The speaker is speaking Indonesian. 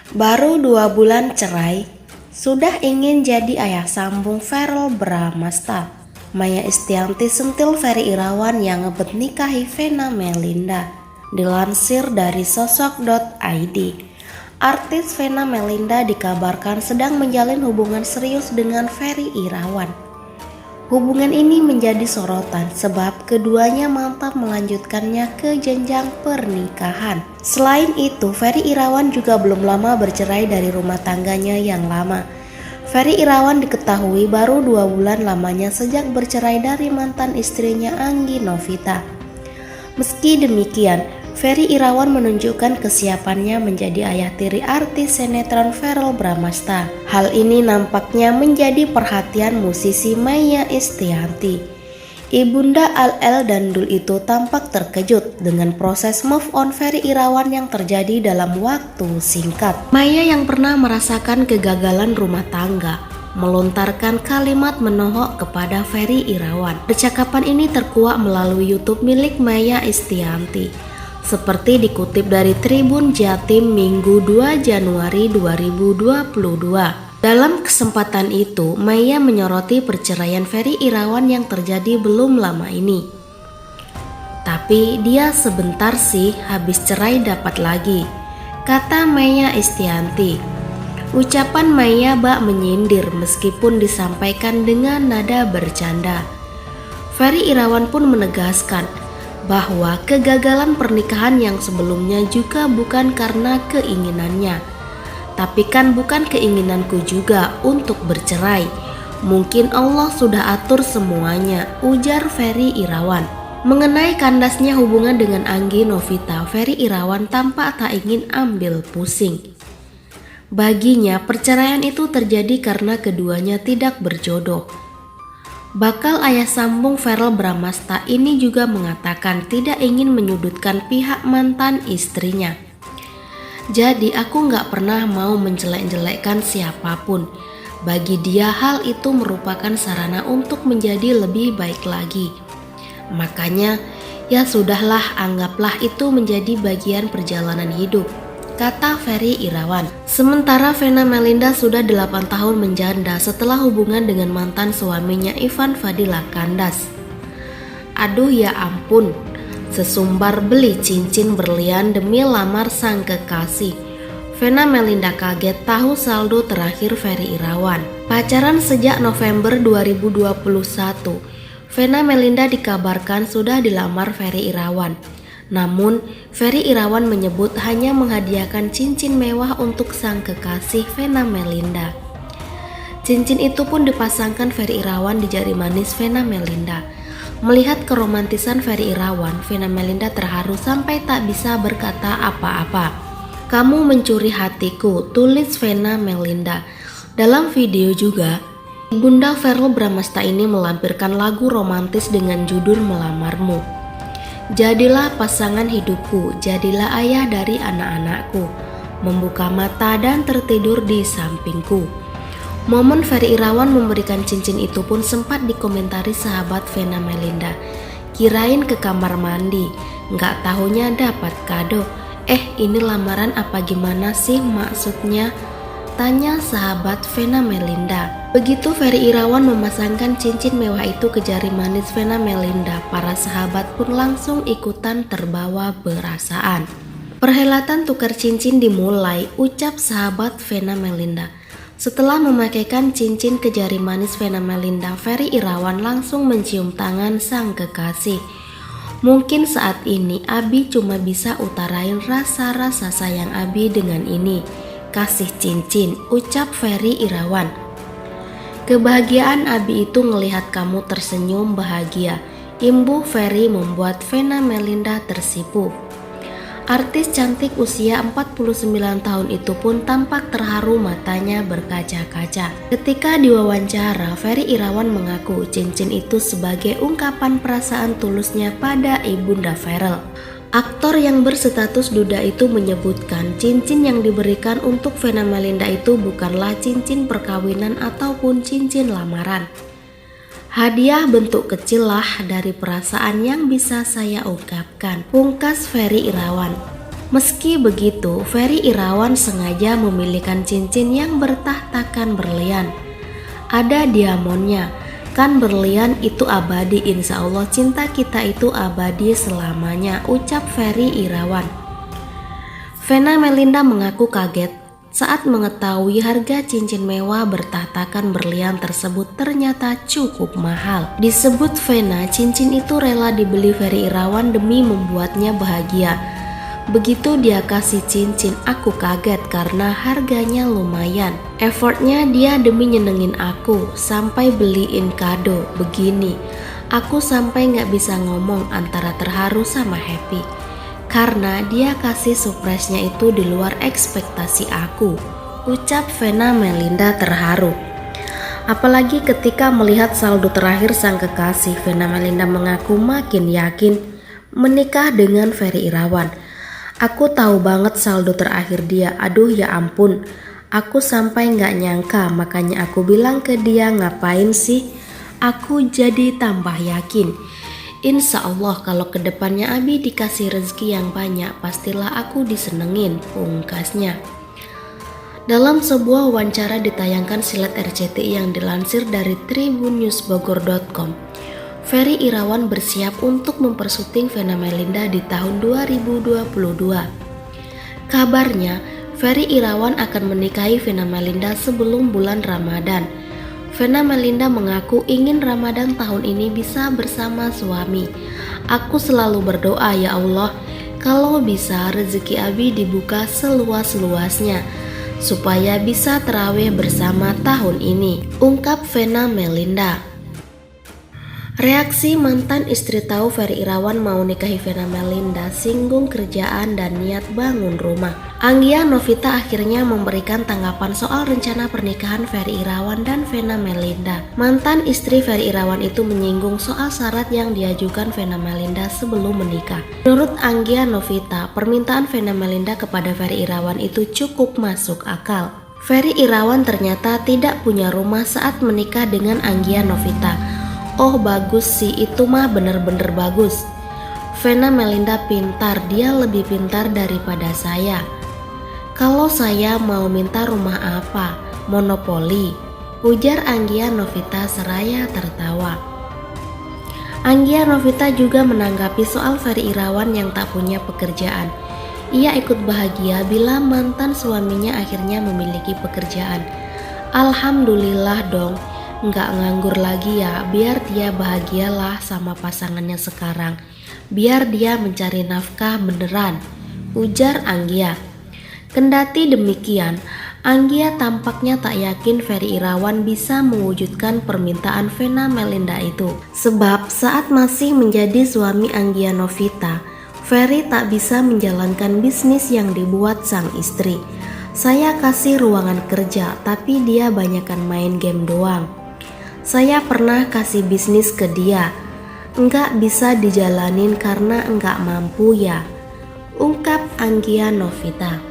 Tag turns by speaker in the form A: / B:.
A: Baru 2 bulan cerai, sudah ingin jadi ayah sambung Verrell Bramasta. Maya Estianty sentil Ferry Irawan yang ngebet nikahi Vena Melinda. Dilansir dari sosok.id, artis Vena Melinda dikabarkan sedang menjalin hubungan serius dengan Ferry Irawan. Hubungan ini menjadi sorotan sebab keduanya mantap melanjutkannya ke jenjang pernikahan. Selain itu, Ferry Irawan juga belum lama bercerai dari rumah tangganya yang lama. Ferry Irawan diketahui baru 2 bulan lamanya sejak bercerai dari mantan istrinya Anggi Novita. Meski demikian, Ferry Irawan menunjukkan kesiapannya menjadi ayah tiri artis sinetron Verrell Bramasta. Hal ini nampaknya menjadi perhatian musisi Maya Estianty. Ibunda Al dan Dul itu tampak terkejut dengan proses move on Ferry Irawan yang terjadi dalam waktu singkat. Maya yang pernah merasakan kegagalan rumah tangga melontarkan kalimat menohok kepada Ferry Irawan. Percakapan ini terkuak melalui YouTube milik Maya Estianty. Seperti dikutip dari Tribun Jatim Minggu 2 Januari 2022. Dalam kesempatan itu, Maya menyoroti perceraian Ferry Irawan yang terjadi belum lama ini. Tapi dia sebentar sih habis cerai dapat lagi, kata Maya Estianty. Ucapan Maya bak menyindir meskipun disampaikan dengan nada bercanda. Ferry Irawan pun menegaskan bahwa kegagalan pernikahan yang sebelumnya juga bukan karena keinginannya. Tapi kan bukan keinginanku juga untuk bercerai. Mungkin Allah sudah atur semuanya, ujar Ferry Irawan. Mengenai kandasnya hubungan dengan Anggi Novita, Ferry Irawan tampak tak ingin ambil pusing. Baginya perceraian itu terjadi karena keduanya tidak berjodoh. Bakal ayah sambung Verrell Bramasta ini juga mengatakan tidak ingin menyudutkan pihak mantan istrinya. Jadi aku gak pernah mau menjelek-jelekkan siapapun. Bagi dia hal itu merupakan sarana untuk menjadi lebih baik lagi. Makanya ya sudahlah, anggaplah itu menjadi bagian perjalanan hidup, kata Ferry Irawan. Sementara Vena Melinda sudah 8 tahun menjanda setelah hubungan dengan mantan suaminya Ivan Fadila Kandas. Aduh ya ampun, sesumbar beli cincin berlian demi lamar sang kekasih. Vena Melinda kaget tahu saldo terakhir Ferry Irawan. Pacaran sejak November 2021, Vena Melinda dikabarkan sudah dilamar Ferry Irawan. Namun, Ferry Irawan menyebut hanya menghadiahkan cincin mewah untuk sang kekasih Vena Melinda. Cincin itu pun dipasangkan Ferry Irawan di jari manis Vena Melinda. Melihat keromantisan Ferry Irawan, Vena Melinda terharu sampai tak bisa berkata apa-apa. Kamu mencuri hatiku, tulis Vena Melinda. Dalam video juga, Bunda Verrell Bramasta ini melampirkan lagu romantis dengan judul Melamarmu. Jadilah pasangan hidupku, jadilah ayah dari anak-anakku, membuka mata dan tertidur di sampingku. Momen Ferry Irawan memberikan cincin itu pun sempat dikomentari sahabat Vena Melinda. Kirain ke kamar mandi, nggak tahunya dapat kado. Ini lamaran apa gimana sih maksudnya? Tanya sahabat Vena Melinda. Begitu Ferry Irawan memasangkan cincin mewah itu ke jari manis Vena Melinda, para sahabat pun langsung ikutan terbawa perasaan. Perhelatan tukar cincin dimulai, ucap sahabat Vena Melinda. Setelah memakaikan cincin ke jari manis Vena Melinda, Ferry Irawan langsung mencium tangan sang kekasih. Mungkin saat ini Abi cuma bisa utarain rasa-rasa sayang Abi dengan ini. Kasih cincin, ucap Ferry Irawan. Kebahagiaan Abi itu ngelihat kamu tersenyum bahagia, imbuh Ferry membuat Vena Melinda tersipu. Artis cantik usia 49 tahun itu pun tampak terharu, matanya berkaca-kaca. Ketika diwawancara, Ferry Irawan mengaku cincin itu sebagai ungkapan perasaan tulusnya pada ibunda Verrell. Aktor yang berstatus duda itu menyebutkan cincin yang diberikan untuk Vena Melinda itu bukanlah cincin perkawinan ataupun cincin lamaran. Hadiah bentuk kecil lah dari perasaan yang bisa saya ungkapkan, pungkas Ferry Irawan. Meski begitu, Ferry Irawan sengaja memilihkan cincin yang bertahtakan berlian. Ada diamondnya, kan berlian itu abadi, insya Allah cinta kita itu abadi selamanya, ucap Ferry Irawan. Vena Melinda mengaku kaget saat mengetahui harga cincin mewah bertahtakan berlian tersebut ternyata cukup mahal. Disebut Vena, cincin itu rela dibeli Ferry Irawan demi membuatnya bahagia. Begitu dia kasih cincin, aku kaget karena harganya lumayan. Effortnya dia demi nyenengin aku, sampai beliin kado begini. Aku sampai gak bisa ngomong antara terharu sama happy. Karena dia kasih surprise-nya itu di luar ekspektasi aku, ucap Vena Melinda terharu. Apalagi ketika melihat saldo terakhir sang kekasih, Vena Melinda mengaku makin yakin menikah dengan Ferry Irawan. Aku tahu banget saldo terakhir dia, aduh ya ampun. Aku sampai gak nyangka, makanya aku bilang ke dia, ngapain sih? Aku jadi tambah yakin. Insya Allah kalau kedepannya Abi dikasih rezeki yang banyak, pastilah aku disenengin, pungkasnya. Dalam sebuah wawancara ditayangkan silet RCTI yang dilansir dari tribunnewsbogor.com, Ferry Irawan bersiap untuk mempersyuting Vena Melinda di tahun 2022. Kabarnya, Ferry Irawan akan menikahi Vena Melinda sebelum bulan Ramadan. Vena Melinda mengaku ingin Ramadan tahun ini bisa bersama suami. Aku selalu berdoa, ya Allah, kalau bisa rezeki Abi dibuka seluas-luasnya, supaya bisa tarawih bersama tahun ini, ungkap Vena Melinda. Reaksi mantan istri tahu Ferry Irawan mau nikahi Vena Melinda singgung kerjaan dan niat bangun rumah. Anggia Novita akhirnya memberikan tanggapan soal rencana pernikahan Ferry Irawan dan Vena Melinda. Mantan istri Ferry Irawan itu menyinggung soal syarat yang diajukan Vena Melinda sebelum menikah. Menurut Anggia Novita, permintaan Vena Melinda kepada Ferry Irawan itu cukup masuk akal. Ferry Irawan ternyata tidak punya rumah saat menikah dengan Anggia Novita. Oh bagus sih, itu mah bener-bener bagus. Vena Melinda pintar, dia lebih pintar daripada saya. Kalau saya mau minta rumah apa? Monopoli, ujar Anggia Novita seraya tertawa. Anggia Novita juga menanggapi soal Ferry Irawan yang tak punya pekerjaan. Ia ikut bahagia bila mantan suaminya akhirnya memiliki pekerjaan. Alhamdulillah dong, nggak nganggur lagi ya, biar dia bahagialah sama pasangannya sekarang, biar dia mencari nafkah beneran, ujar Anggia. Kendati demikian, Anggia tampaknya tak yakin Ferry Irawan bisa mewujudkan permintaan Vena Melinda itu. Sebab saat masih menjadi suami Anggia Novita, Ferry tak bisa menjalankan bisnis yang dibuat sang istri. Saya kasih ruangan kerja, tapi dia banyakkan main game doang. Saya pernah kasih bisnis ke dia, enggak bisa dijalanin karena enggak mampu ya, ungkap Anggia Novita.